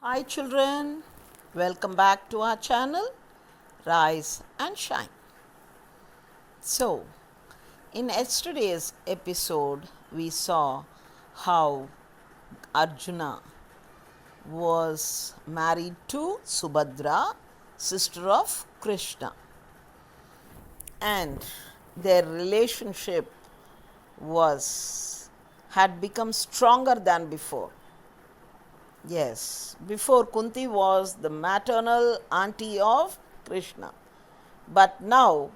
Hi children, welcome back to our channel Rise and Shine. So, in yesterday's episode, we saw how Arjuna was married to Subhadra, sister of Krishna, and their relationship had become stronger than before. Yes, before Kunti was the maternal auntie of Krishna. But now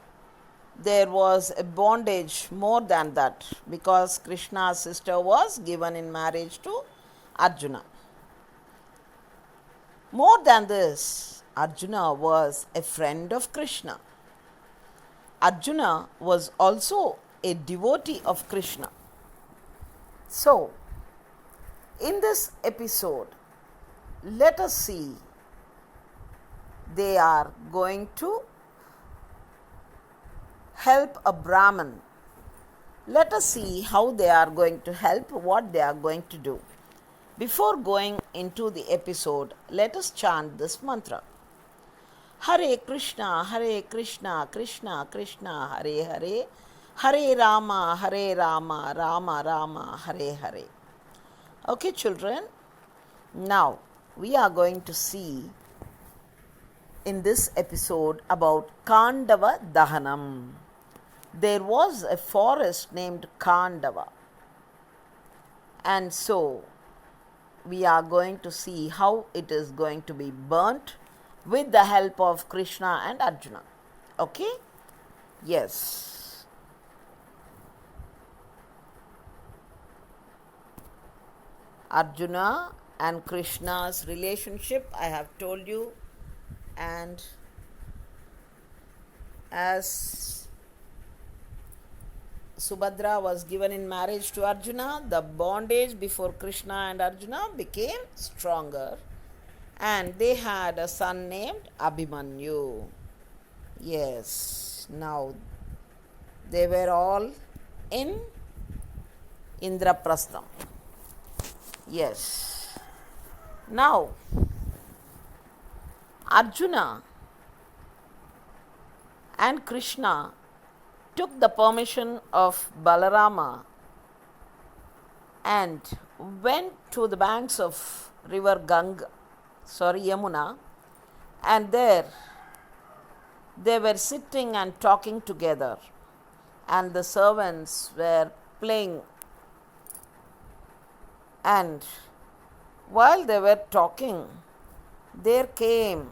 there was a bondage more than that because Krishna's sister was given in marriage to Arjuna. More than this, Arjuna was a friend of Krishna. Arjuna was also a devotee of Krishna. So, in this episode, let us see they are going to help a Brahmin. Let us see how they are going to help, what they are going to do. Before going into the episode, let us chant this mantra. Hare Krishna, Krishna Krishna, Hare Hare, Hare Rama, Rama Rama, Hare Hare. Okay, children. Now, we are going to see in this episode about Kandava Dahanam. There was a forest named Kandava, and so we are going to see how it is going to be burnt with the help of Krishna and Arjuna. Okay? Yes. Arjuna and Krishna's relationship, I have told you, and as Subhadra was given in marriage to Arjuna, the bondage before Krishna and Arjuna became stronger, and they had a son named Abhimanyu. Yes, now they were all in Indraprastham. Yes. Now, Arjuna and Krishna took the permission of Balarama and went to the banks of river Yamuna, and there they were sitting and talking together, and the servants were playing, and while they were talking, there came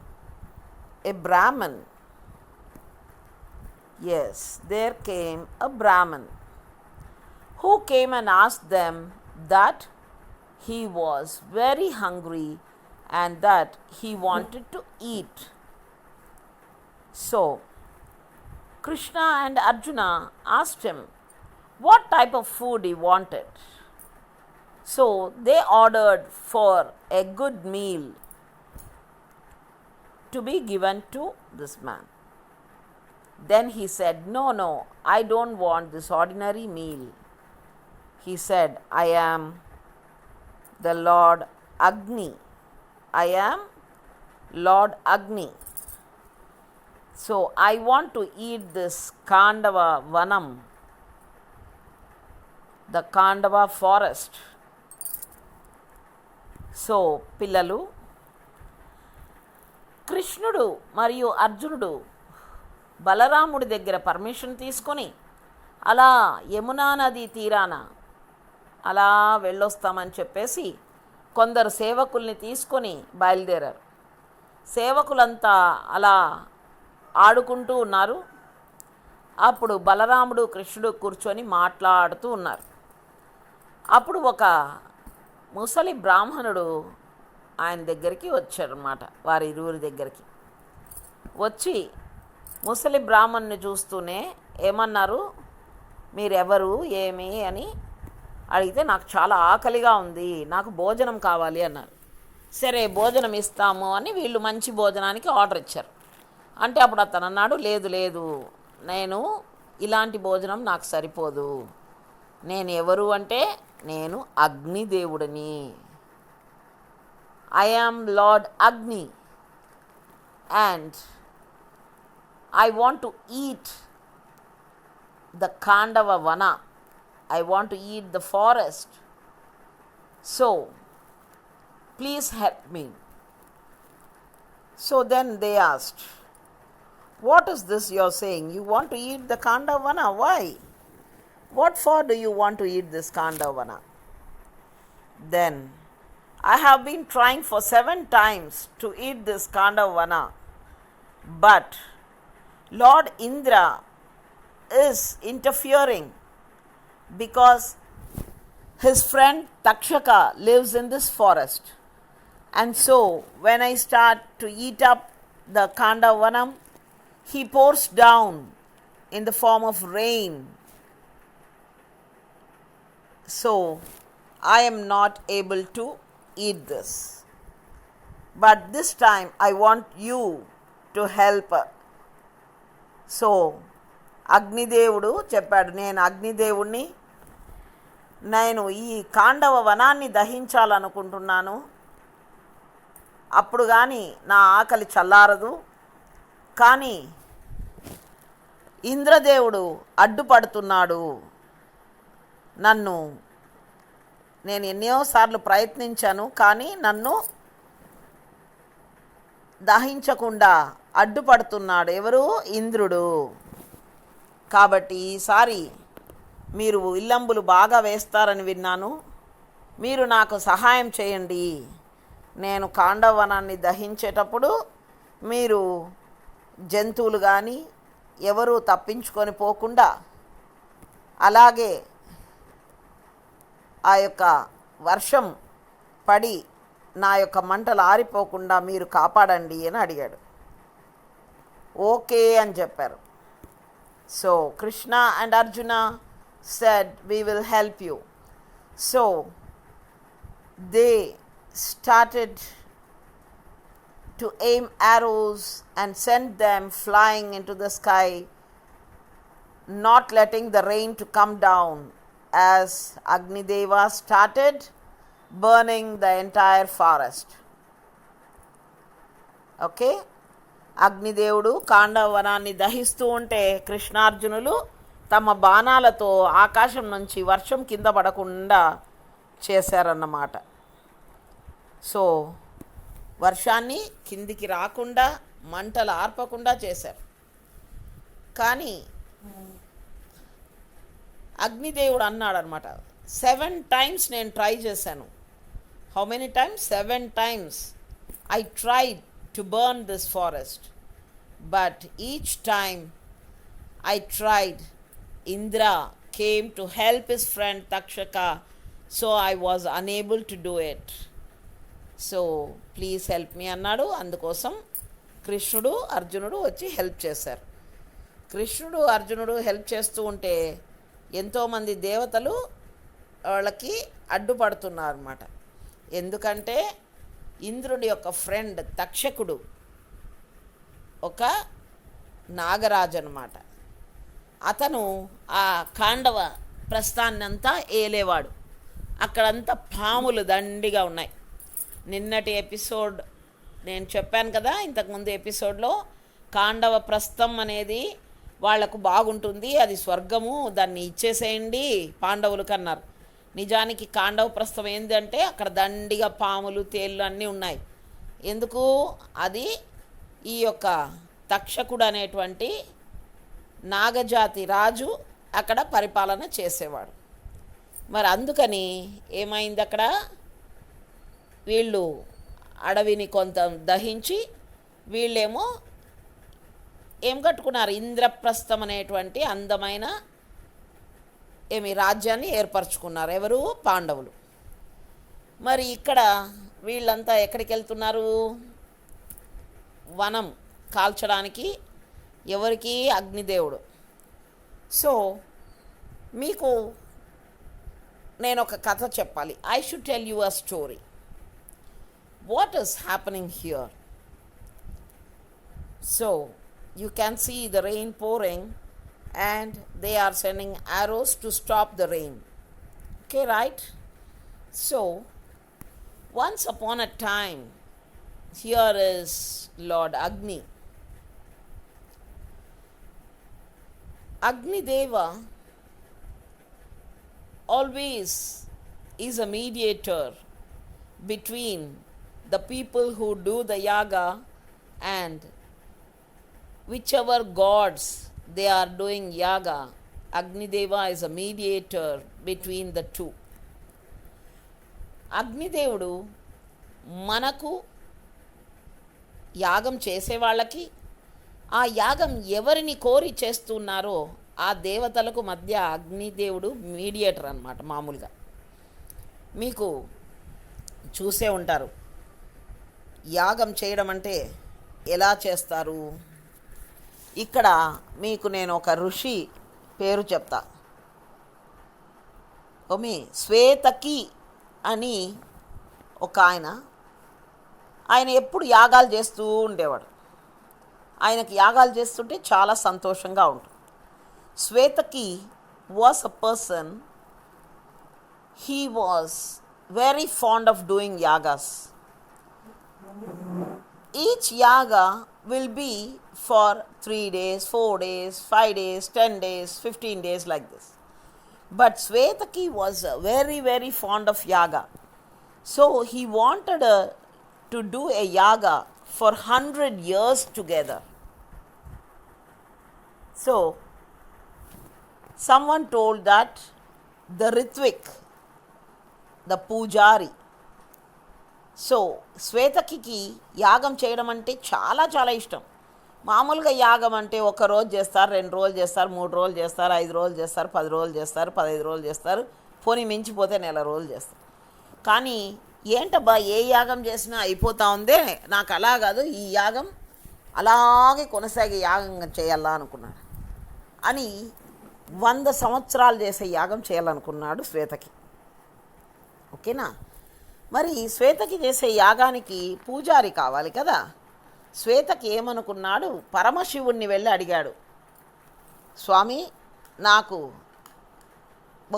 a Brahmin. Yes, there came a Brahmin who came and asked them that he was very hungry and that he wanted to eat. So, Krishna and Arjuna asked him what type of food he wanted. So, they ordered for a good meal to be given to this man. Then he said, No, I don't want this ordinary meal. He said, I am the Lord Agni. I am Lord Agni. So I want to eat this Kandava Vanam, the Kandava forest. So పిల్లలు, కృష్ణుడు మరియు అర్జునుడు బలరాముడి దగ్గర permission తీసుకొని అలా యమునా నది తీరాన అలా వెళ్ళొస్తామని చెప్పేసి కొందరు సేవకుల్ని తీసుకొని బయలుదేరారు. సేవకులంతా అలా ఆడుకుంటూ ఉన్నారు. అప్పుడు బలరాముడు కృష్ణుడు కూర్చొని మాట్లాడుతూ ఉన్నారు. అప్పుడు ఒక ముసలి బ్రాహ్మణుడు ఆయన దగ్గరికి వచ్చారన్నమాట, వారి ఇరువురి దగ్గరికి వచ్చి ముసలి బ్రాహ్మణుని చూస్తూనే ఏమన్నారు, మీరెవరు ఏమి అని అడిగితే, నాకు చాలా ఆకలిగా ఉంది, నాకు భోజనం కావాలి అన్నారు. సరే భోజనం ఇస్తాము అని వీళ్ళు మంచి భోజనానికి ఆర్డర్ ఇచ్చారు. అంటే అప్పుడు అతను అన్నాడు, లేదు నేను ఇలాంటి భోజనం నాకు సరిపోదు, నేను ఎవరు అంటే నేను అగ్నిదేవుడిని, I am Lord Agni and I want to eat the Khandava Vana. I want to eat the forest. So, please help me. So then they asked, what is this you are saying? You want to eat the Khandava Vana? Why? What for do you want to eat this Khandava Vana? Then, I have been trying for 7 times to eat this Khandava Vana, but Lord Indra is interfering because his friend Takshaka lives in this forest. And so, when I start to eat up the Khandava Vanam, he pours down in the form of rain. So, I am not able to eat this. But this time, I want you to help. So అగ్నిదేవుడు చెప్పాడు, నేను అగ్నిదేవుణ్ణి, నేను ఈ కాండవ వనాన్ని దహించాలనుకుంటున్నాను, అప్పుడు కానీ నా ఆకలి చల్లారదు. కానీ ఇంద్రదేవుడు అడ్డుపడుతున్నాడు నన్ను. నేను ఎన్నోసార్లు ప్రయత్నించాను, కానీ నన్ను దహించకుండా అడ్డుపడుతున్నాడు. ఎవరు? ఇంద్రుడు. కాబట్టి ఈసారి మీరు ఇల్లంబులు బాగా వేస్తారని విన్నాను, మీరు నాకు సహాయం చేయండి. నేను కాండవనాన్ని దహించేటప్పుడు మీరు జంతువులు కానీ ఎవరు తప్పించుకొని పోకుండా, అలాగే ఆ యొక్క వర్షం పడి నా యొక్క మంటలు ఆరిపోకుండా మీరు కాపాడండి అని అడిగాడు. ఓకే అని చెప్పారు. So Krishna and Arjuna said, we will help you. So they started to aim arrows and send them flying into the sky, not letting the rain to come down, as Agnideva started burning the entire forest. Okay? అగ్నిదేవుడు కాండవనాన్ని దహిస్తూ ఉంటే కృష్ణార్జునులు తమ బాణాలతో ఆకాశం నుంచి వర్షం కింద పడకుండా చేశారన్నమాట. సో వర్షాన్ని కిందికి రాకుండా, మంటలు ఆర్పకుండా చేశారు. కానీ అగ్నిదేవుడు అన్నాడనమాట, 7 times నేను ట్రై చేశాను. How many times? 7 times I tried to burn this forest, but each time I tried, Indra came to help his friend Takshaka, so I was unable to do it. So please help me అన్నాడు. అందుకోసం కృష్ణుడు అర్జునుడు వచ్చి help చేశారు. కృష్ణుడు అర్జునుడు help చేస్తూ ఉంటే ఎంతోమంది దేవతలు వాళ్ళకి అడ్డుపడుతున్నారు అన్నమాట. ఎందుకంటే ఇంద్రుడి యొక్క ఫ్రెండ్ తక్షకుడు ఒక నాగరాజు అన్నమాట. అతను ఆ కాండవ ప్రస్థాన్నంతా ఏలేవాడు. అక్కడంతా పాములు దండిగా ఉన్నాయి. నిన్నటి ఎపిసోడ్ నేను చెప్పాను కదా, ఇంతకుముందు ఎపిసోడ్లో కాండవ ప్రస్థం అనేది వాళ్లకు బాగుంటుంది, అది స్వర్గము, దాన్ని ఇచ్చేసేయండి పాండవులకు అన్నారు. నిజానికి కాండవ ప్రస్థం ఏంటంటే అక్కడ దండిగా పాములు, తేళ్ళు అన్నీ ఉన్నాయి. ఎందుకు? అది ఈ యొక్క తక్షకుడు అనేటువంటి నాగజాతి రాజు అక్కడ పరిపాలన చేసేవాడు. మరి అందుకని ఏమైంది, అక్కడ వీళ్ళు అడవిని కొంత దహించి వీళ్ళేమో ఏం కట్టుకున్నారు, ఇంద్రప్రస్థం అనేటువంటి అందమైన రాజ్యాన్ని ఏర్పరచుకున్నారు. ఎవరు? పాండవులు. మరి ఇక్కడ వీళ్ళంతా ఎక్కడికి వెళ్తున్నారు? వనం కాల్చడానికి. ఎవరికి? అగ్నిదేవుడు. సో మీకు నేను ఒక కథ చెప్పాలి. I should tell you a story. What is happening here? So you can see the rain pouring and they are sending arrows to stop the rain. Okay, right? So Once upon a time, here is Lord Agni. Agni Deva always is a mediator between the people who do the yaga and whichever gods they are doing yaga. Agni Deva is a mediator between the two. అగ్నిదేవుడు మనకు యాగం చేసేవాళ్ళకి ఆ యాగం ఎవరిని కోరి చేస్తున్నారో ఆ దేవతలకు మధ్య అగ్నిదేవుడు మీడియేటర్ అన్నమాట. మామూలుగా మీకు చూసే ఉంటారు యాగం చేయడం అంటే ఎలా చేస్తారు. ఇక్కడ మీకు నేను ఒక ఋషి పేరు చెప్తా. ఓమి శ్వేతకి అని ఒక ఆయన ఎప్పుడు యాగాలు చేస్తూ ఉండేవాడు. ఆయనకి యాగాలు చేస్తుంటే చాలా సంతోషంగా ఉంటుంది. Shvetaki was a person, he was very fond of doing yagas. Each yaga will be for 3 days, 4 days, 5 days, 10 days, 15 days, like this. But Svetaki was very, very fond of yaga. So he wanted to do a yaga for 100 years together. So someone told that the Ritvik, the Pujari, so Shvetaki యాగం చేయడం అంటే చాలా చాలా ఇష్టం. మామూలుగా యాగం అంటే 1 రోజు చేస్తారు, 2 రోజులు చేస్తారు, 3 రోజులు చేస్తారు, 5 రోజులు చేస్తారు, 10 రోజులు చేస్తారు, 15 రోజులు చేస్తారు, పోనీ మించిపోతే 1 రోజులు చేస్తారు. కానీ ఏంటబ్బా ఏ యాగం చేసినా అయిపోతా ఉందే, నాకు అలా కాదు, ఈ యాగం అలాగే కొనసాగే యాగం చేయాలా అనుకున్నాడు. అని 100 సంవత్సరాలు చేసే యాగం చేయాలనుకున్నాడు శ్వేతకి. ఓకేనా. మరి శ్వేతకి చేసే యాగానికి పూజారి కావాలి కదా. శ్వేతకి ఏమనుకున్నాడు, పరమశివుణ్ణి వెళ్ళి అడిగాడు, స్వామి నాకు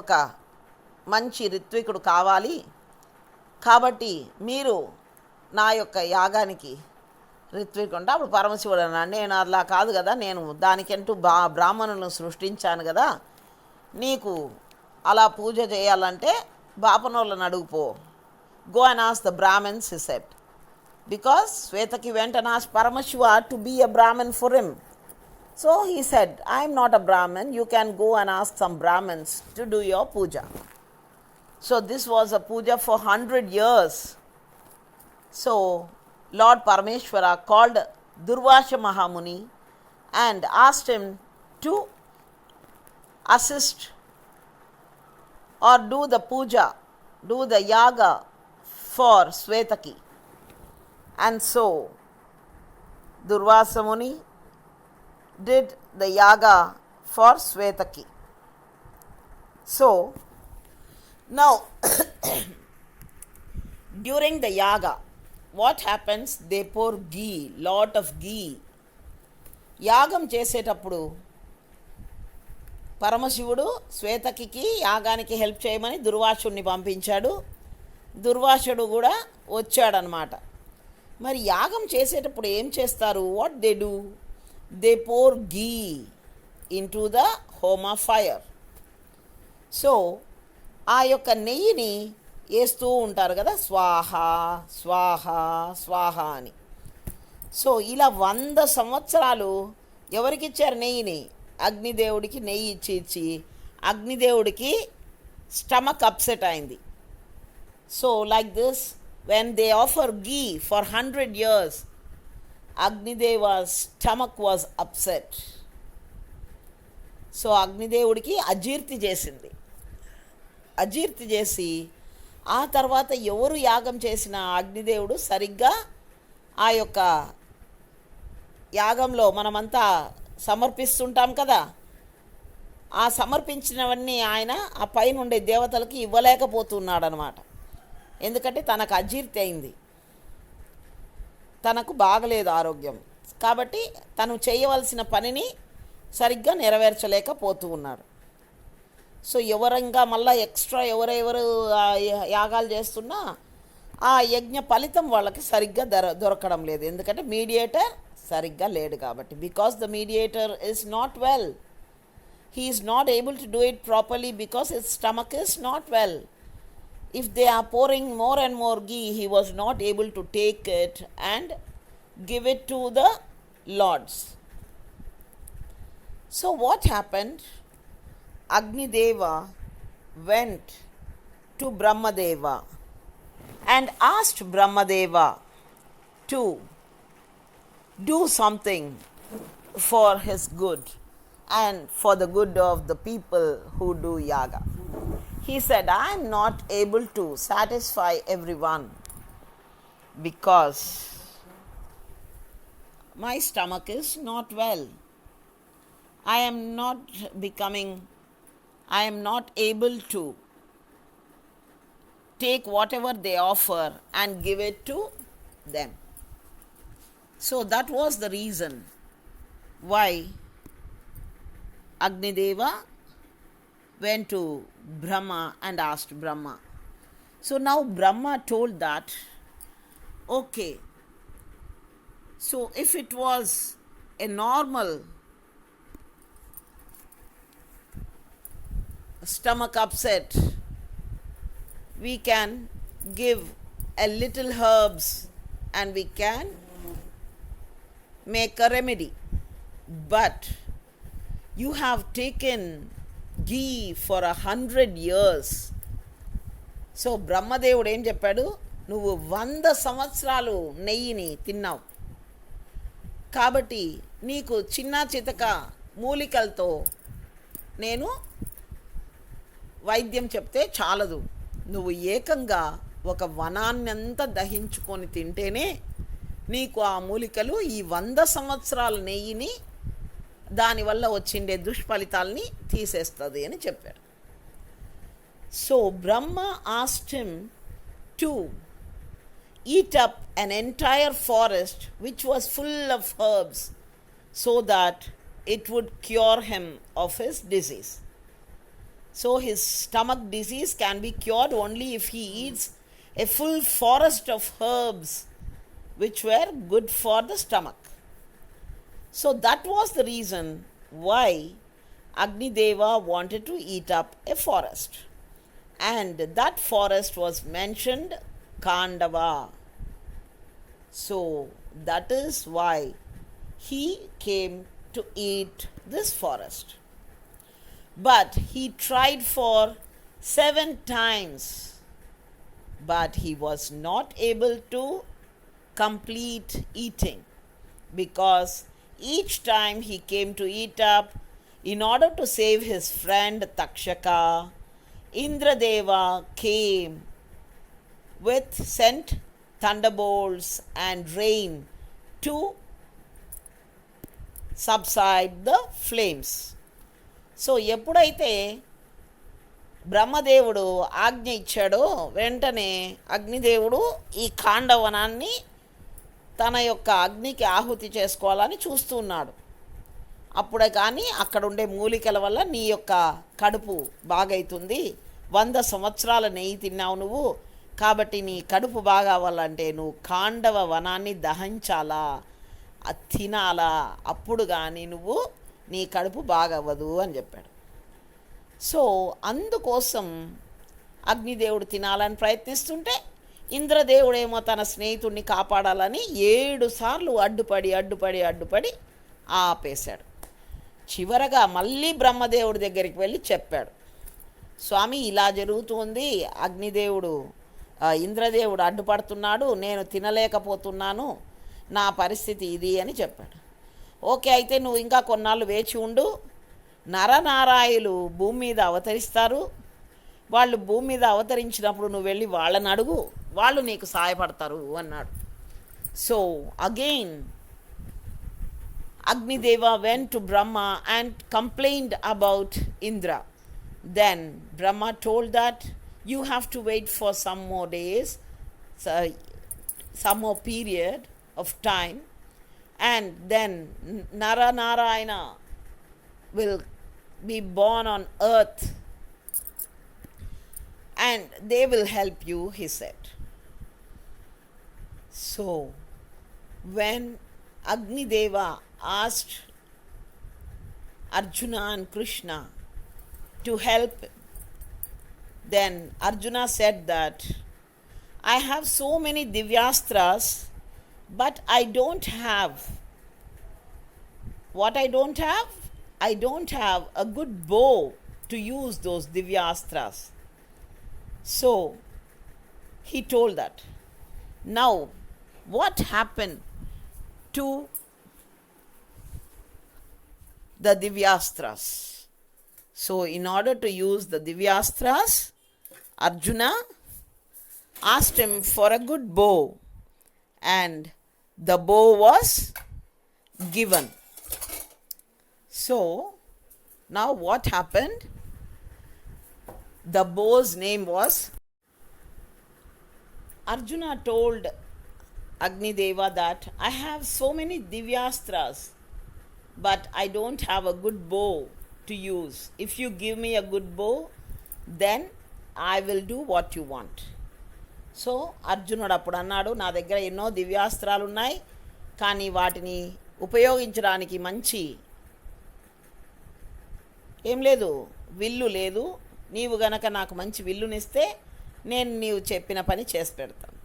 ఒక మంచి ఋత్వికుడు కావాలి, కాబట్టి మీరు నా యొక్క యాగానికి ఋత్వికుడు అంటే. అప్పుడు పరమశివుడు అన్నాడు, నేను అలా కాదు కదా, నేను దానికంటూ బ్రాహ్మణులను సృష్టించాను కదా, నీకు అలా పూజ చేయాలంటే బాపనోళ్ళని అడుగుపో. Go and ask the Brahmins, he said. Because Svetaki went and asked Paramashiva to be a Brahmin for him. So he said, I am not a Brahmin, you can go and ask some Brahmins to do your puja. So this was a puja for 100 years. So Lord Parameshwara called Durvasha Mahamuni and asked him to assist or do the puja, do the yaga for Svetaki. And so Durvasa Muni did the yaga for Svetaki. So now during the yaga, what happens? They pour ghee, lot of ghee. యాగం చేసేటప్పుడు పరమశివుడు శ్వేతకి యాగానికి help చేయమని దుర్వాసుడిని పంపించాడు. దుర్వాసుడు కూడా వచ్చాడనమాట. మరి యాగం చేసేటప్పుడు ఏం చేస్తారు? What they do? They pour ghee into the home of fire. So ఆ యొక్క నెయ్యిని వేస్తూ ఉంటారు కదా, స్వాహ స్వాహ స్వాహ అని. సో ఇలా 100 సంవత్సరాలు ఎవరికి ఇచ్చారు నెయ్యిని? అగ్నిదేవుడికి నెయ్యి ఇచ్చి అగ్నిదేవుడికి స్టమక్ అప్సెట్ అయింది. So like this, when they offer ghee for 100 years, Agnideva's stomach was upset. So అగ్నిదేవుడికి అజీర్తి చేసింది. అజీర్తి చేసి ఆ తర్వాత ఎవరు యాగం చేసిన అగ్నిదేవుడు సరిగ్గా ఆ యొక్క యాగంలో మనమంతా సమర్పిస్తుంటాం కదా, ఆ సమర్పించినవన్నీ ఆయన ఆ పైన ఉండే దేవతలకి ఇవ్వలేకపోతున్నాడు అనమాట. ఎందుకంటే తనకు అజీర్తి అయింది, తనకు బాగలేదు ఆరోగ్యం, కాబట్టి తను చేయవలసిన పనిని సరిగ్గా నెరవేర్చలేకపోతూ ఉన్నాడు. సో ఎవరంగా మళ్ళీ ఎక్స్ట్రా ఎవరెవరు యాగాలు చేస్తున్నా ఆ యజ్ఞ ఫలితం వాళ్ళకి సరిగ్గా దొరకడం లేదు. ఎందుకంటే మీడియేటర్ సరిగ్గా లేడు కాబట్టి. Because the mediator is not well. He is not able to do it properly because his stomach is not well. If they are pouring more and more ghee, he was not able to take it and give it to the lords. So what happened? Agni Deva went to Brahmadeva and asked Brahmadeva to do something for his good and for the good of the people who do yaga. He said, I am not able to satisfy everyone because my stomach is not well. I am not able to take whatever they offer and give it to them. So that was the reason why Agnideva went to Brahma and asked Brahma. So now Brahma told that, okay, so if it was a normal stomach upset, we can give a little herbs and we can make a remedy. But you have taken ghee for 100 years. So బ్రహ్మదేవుడు ఏం చెప్పాడు, నువ్వు 100 సంవత్సరాలు నెయ్యిని తిన్నావు కాబట్టి నీకు చిన్న చితక మూలికలతో నేను వైద్యం చెప్తే చాలదు. నువ్వు ఏకంగా ఒక వనాన్నంతా దహించుకొని తింటేనే నీకు ఆ మూలికలు ఈ 100 సంవత్సరాల నెయ్యిని దానివల్ల వచ్చిండే దుష్ఫలితాలని తీసేస్తుంది అని చెప్పాడు. So Brahma asked him to eat up an entire forest which was full of herbs so that it would cure him of his disease. So his stomach disease can be cured only if he eats a full forest of herbs which were good for the stomach. So that was the reason why Agnideva wanted to eat up a forest. And that forest was mentioned Kandava. So that is why he came to eat this forest. But he tried for 7 times, but he was not able to complete eating, because each time he came to eat up, in order to save his friend Takshaka, Indradeva came sent thunderbolts and rain to subside the flames. So ఎప్పుడైతే బ్రహ్మదేవుడు ఆజ్ఞ ఇచ్చాడో వెంటనే అగ్నిదేవుడు ఈ కాండవనాన్ని తన యొక్క అగ్నికి ఆహుతి చేసుకోవాలని చూస్తున్నాడు. అప్పుడే కానీ అక్కడ ఉండే మూలికల వల్ల నీ యొక్క కడుపు బాగైతుంది. 100 సంవత్సరాల నెయ్యి తిన్నావు నువ్వు, కాబట్టి నీ కడుపు బాగా అవ్వాలంటే నువ్వు కాండవ వనాన్ని దహించాలా, తినాలా, అప్పుడు కానీ నువ్వు నీ కడుపు బాగవ్వదు అని చెప్పాడు. సో అందుకోసం అగ్నిదేవుడు తినాలని ప్రయత్నిస్తుంటే ఇంద్రదేవుడేమో తన స్నేహితుడిని కాపాడాలని 7 సార్లు అడ్డుపడి ఆపేశాడు. చివరగా మళ్ళీ బ్రహ్మదేవుడి దగ్గరికి వెళ్ళి చెప్పాడు, స్వామి ఇలా జరుగుతుంది, అగ్నిదేవుడు ఇంద్రదేవుడు అడ్డుపడుతున్నాడు, నేను తినలేకపోతున్నాను, నా పరిస్థితి ఇది అని చెప్పాడు. ఓకే, అయితే నువ్వు ఇంకా కొన్నాళ్ళు వేచి ఉండు, నరనారాయులు భూమి మీద అవతరిస్తారు, వాళ్ళు భూమి మీద అవతరించినప్పుడు నువ్వు వెళ్ళి వాళ్ళని అడుగు, వాళ్ళు నీకు సహాయపడతారు అన్నాడు. So again Agnideva went to Brahma and complained about Indra. Then Brahma told that you have to wait for some more days, some more period of time, and then Narayana will be born on earth and they will help you, he said. So when Agni Deva asked Arjuna and Krishna to help, then Arjuna said that I have so many divyastras, but I don't have what I don't have? I don't have a good bow to use those divyastras. So he told that. Now, what happened to the divyastras? So, in order to use the divyastras, Arjuna asked him for a good bow, and the bow was given. So, now what happened? The bow's name was, Arjuna told Agni Deva that I have so many divyastras, but I don't have a good bow to use. If you give me a good bow, then I will do what you want. So అర్జునుడు అప్పుడు అన్నాడు, నా దగ్గర ఎన్నో దివ్యాస్త్రాలు ఉన్నాయి, కానీ వాటిని ఉపయోగించడానికి మంచి ఏం లేదు, విల్లు లేదు. నీవు గనక నాకు మంచి విల్లునిస్తే నేను నీవు చెప్పిన పని చేసి పెడతాను.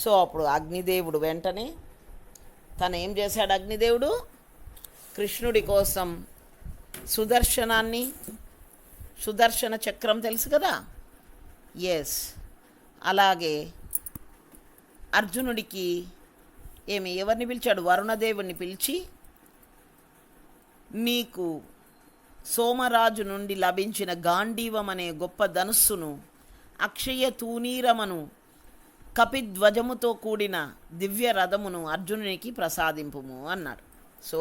సో అప్పుడు అగ్నిదేవుడు వెంటనే తను ఏం చేశాడు? అగ్నిదేవుడు కృష్ణుడి కోసం సుదర్శన చక్రం తెలుసు కదా, ఎస్, అలాగే అర్జునుడికి ఎవరిని పిలిచాడు? వరుణదేవుని పిలిచి, నీకు సోమరాజు నుండి లభించిన గాంధీవం అనే గొప్ప ధనుస్సును, అక్షయ తూనీరమను, కపిధ్వజముతో కూడిన దివ్య రథమును అర్జునునికి ప్రసాదింపుము అన్నాడు. సో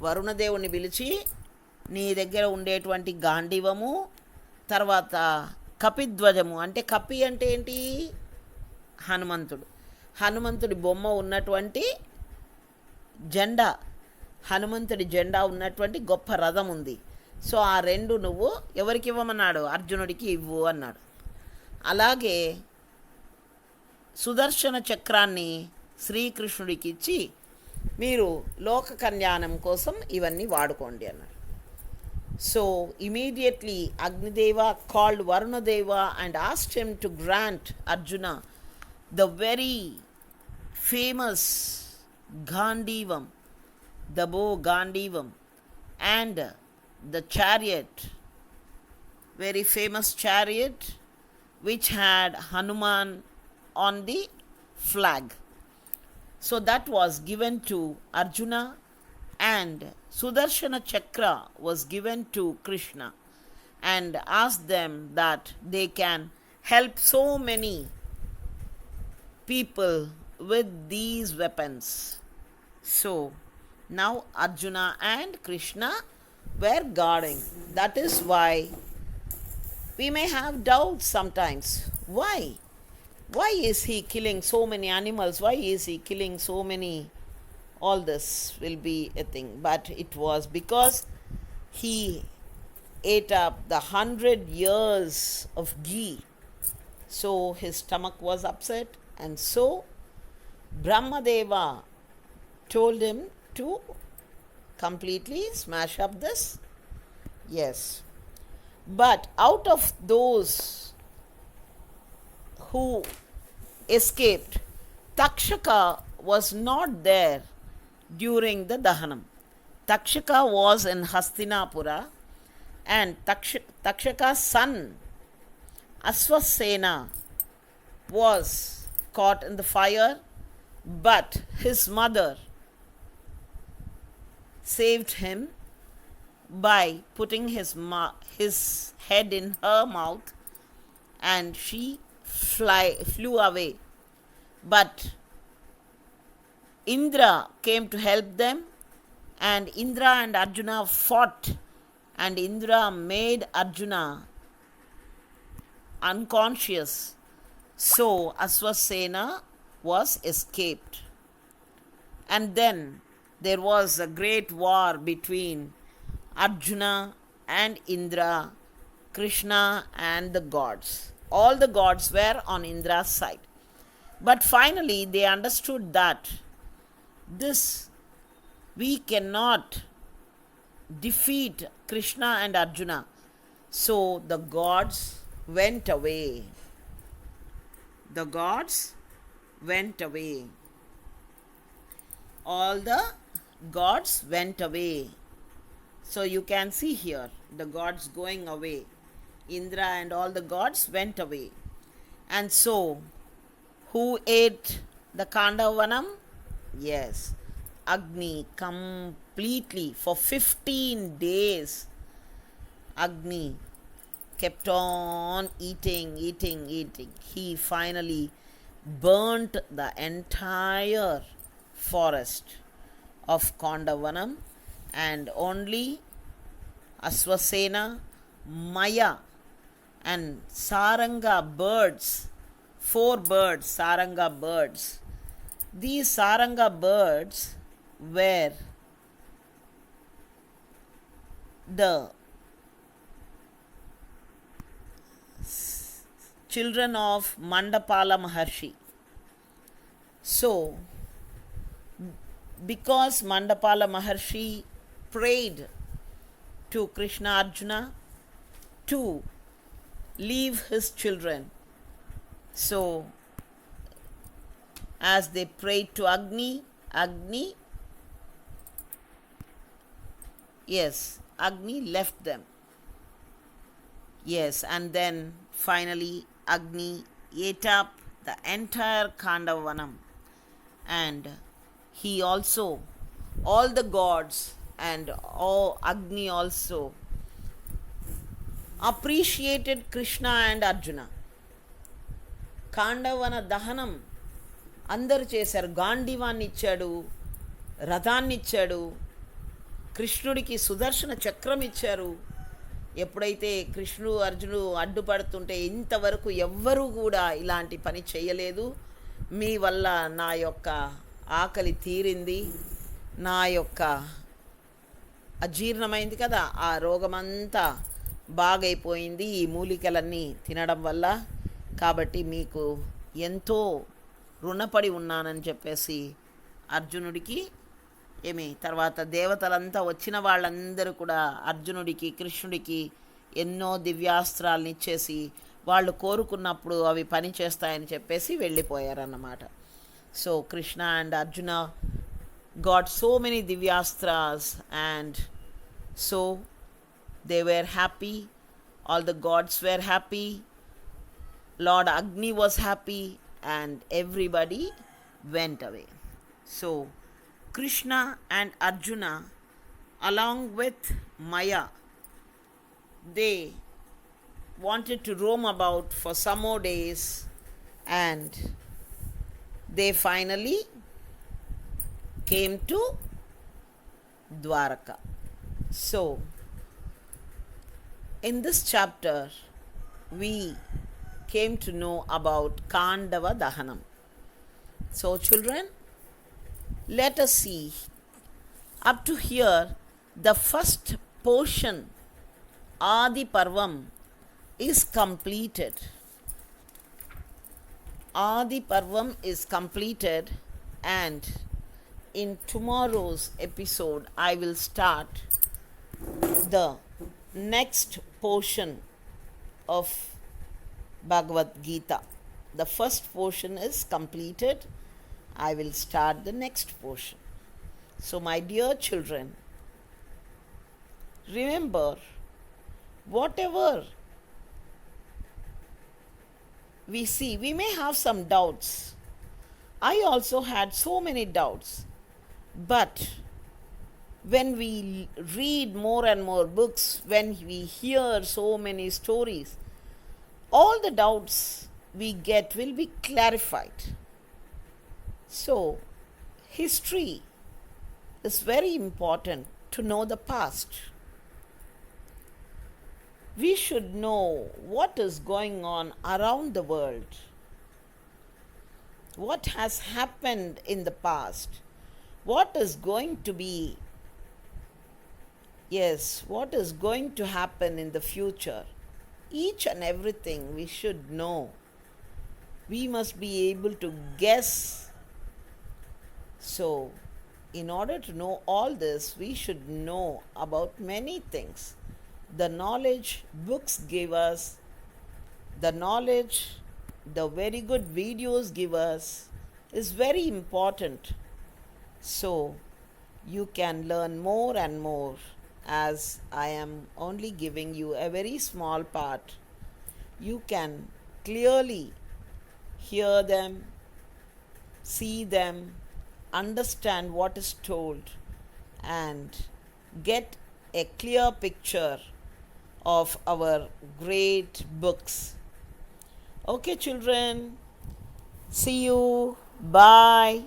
వరుణదేవుని పిలిచి, నీ దగ్గర ఉండేటువంటి గాంధీవము, తర్వాత కపిధ్వజము, అంటే కపి అంటే ఏంటి? హనుమంతుడి బొమ్మ ఉన్నటువంటి జెండా, హనుమంతుడి జెండా ఉన్నటువంటి గొప్ప రథం ఉంది. సో ఆ రెండు నువ్వు ఎవరికి ఇవ్వమన్నాడు? అర్జునుడికి ఇవ్వు అన్నాడు. అలాగే సుదర్శన చక్రాన్ని శ్రీకృష్ణుడికి ఇచ్చి, మీరు లోక కళ్యాణం కోసం ఇవన్నీ వాడుకోండి అన్నాడు. So immediately Agnideva called Varunadeva and asked him to grant Arjuna the very famous Gandivam, the bow Gandivam, and the chariot, very famous chariot which had Hanuman on the flag. So that was given to Arjuna, and Sudarshana Chakra was given to Krishna, and asked them that they can help so many people with these weapons. So now Arjuna and Krishna were guarding. That is why we may have doubts sometimes. Why is he killing so many animals? Why is he killing so many? All this will be a thing. But it was because he ate up the 100 years of ghee. So his stomach was upset, and so Brahmadeva told him to completely smash up this. Yes. But out of those who escaped, Takshaka was not there during the Dahanam. Takshaka was in Hastinapura, and Takshaka's son Aswasena was caught in the fire, but his mother saved him by putting his head in her mouth, and she flew away. But Indra came to help them, and Indra and Arjuna fought, and Indra made Arjuna unconscious. So Aswasena was escaped. And then there was a great war between Arjuna and Indra, Krishna and the gods. All the gods were on Indra's side. But finally, they understood that this we cannot defeat Krishna and Arjuna. So the gods went away. The gods went away. All the gods went away. So you can see here the gods going away. Indra and all the gods went away. And so, who ate the Kandavanam? Yes, Agni completely for 15 days. Agni kept on eating. He finally burnt the entire forest of Kandavanam, and only Aswasena, Maya, and Saranga birds, 4 birds, Saranga birds. These Saranga birds were the children of Mandapala Maharshi. So, because Mandapala Maharshi prayed to Krishna Arjuna to leave his children, so as they prayed to Agni, Agni left them. Yes, and then finally Agni ate up the entire Kandavanam, and he also, all the gods and all Agni also appreciated Krishna and Arjuna. కాండవన దహనం అందరు చేశారు. గాంధీవాన్ని ఇచ్చాడు, రథాన్ని ఇచ్చాడు, కృష్ణుడికి సుదర్శన చక్రం ఇచ్చారు. ఎప్పుడైతే కృష్ణుడు అర్జునుడు అడ్డుపడుతుంటే ఇంతవరకు ఎవ్వరూ కూడా ఇలాంటి పని చేయలేదు. మీ వల్ల నా యొక్క ఆకలి తీరింది, నా యొక్క అజీర్ణమైంది కదా, ఆ రోగమంతా బాగైపోయింది ఈ మూలికలన్నీ తినడం వల్ల. కాబట్టి మీకు ఎంతో రుణపడి ఉన్నానని చెప్పేసి అర్జునుడికి తర్వాత దేవతలంతా వచ్చిన వాళ్ళందరూ కూడా అర్జునుడికి కృష్ణుడికి ఎన్నో దివ్యాస్త్రాలను ఇచ్చేసి వాళ్ళు కోరుకున్నప్పుడు అవి పని చేస్తాయని చెప్పేసి వెళ్ళిపోయారన్నమాట. So Krishna and Arjuna got so many divyastras, and so they were happy, all the gods were happy, Lord Agni was happy, and everybody went away. So Krishna and Arjuna, along with Maya, they wanted to roam about for some more days, and they finally came to Dwaraka. So, in this chapter, we came to know about Kandava Dahanam. So, children, let us see. Up to here, the first portion, Adi Parvam, is completed. Adi Parvam is completed, and in tomorrow's episode I will start the next portion of Bhagavad Gita. The first portion is completed. I will start the next portion. So my dear children, remember, whatever we see, we may have some doubts. I also had so many doubts. But when we read more and more books, when we hear so many stories, all the doubts we get will be clarified. So, history is very important to know the past. We should know what is going on around the world, what has happened in the past, what is going to be, what is going to happen in the future. Each and everything we should know. We must be able to guess. So, in order to know all this, we should know about many things. The knowledge books give us, the knowledge the very good videos give us is very important. So, you can learn more and more as I am only giving you a very small part. You can clearly hear them, see them, understand what is told, and get a clear picture of our great books. Okay, children, see you. Bye.